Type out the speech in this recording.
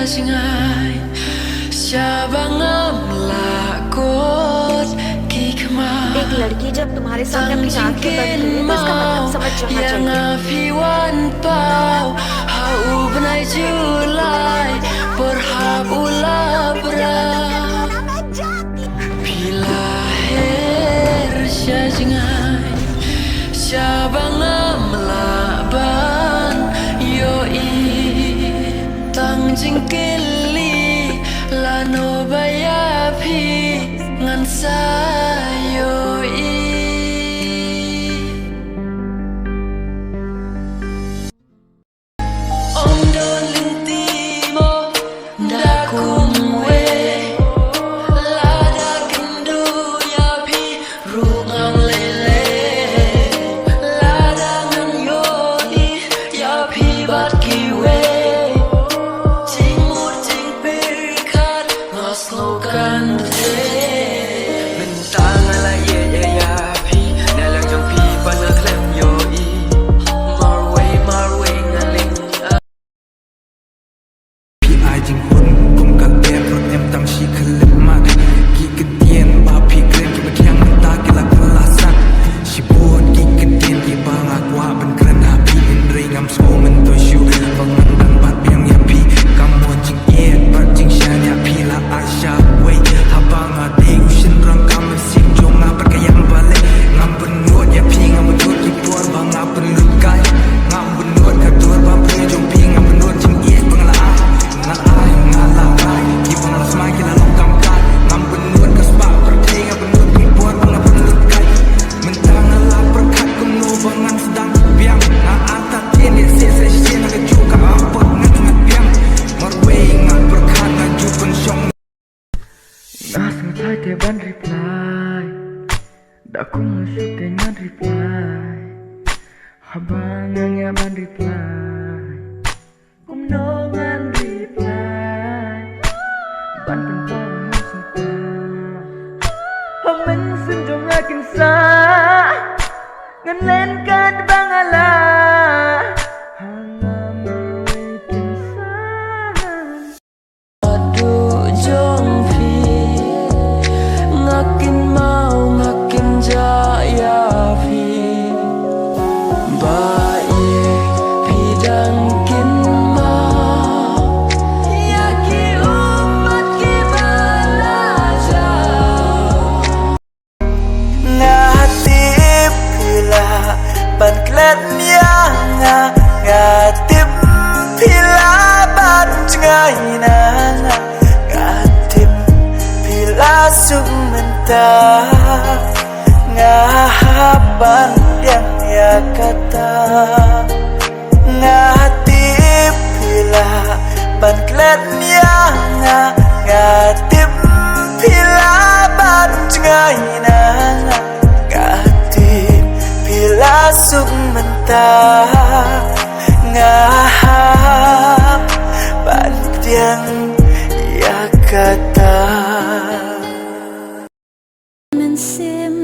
Shingai Shabangam lakot kikma एक लड़की जब तुम्हारे सामने अपनी आंखें बंद करे तो इसका मतलब समझ जाना चाहिए। Fiwan pau hau benai Julai berhab ulabra bila her syajngai syabangam laban yoi tang jingkili lano bayapi ngan sayoi Ban reply, dah ku masuk dengan reply. Abangnya ban reply, ku menongan reply. Ban pentang suka, hamen senjong akin sa, ngelen kad bangala. Ngatip pila ban cengai nanga ngatip pila sumenta ngahaban yang ya kata ngatip pila ban klet nyanga ngatip pila ban cengai nanga ngatip pila sumenta ngahap panjang ya kata Mensim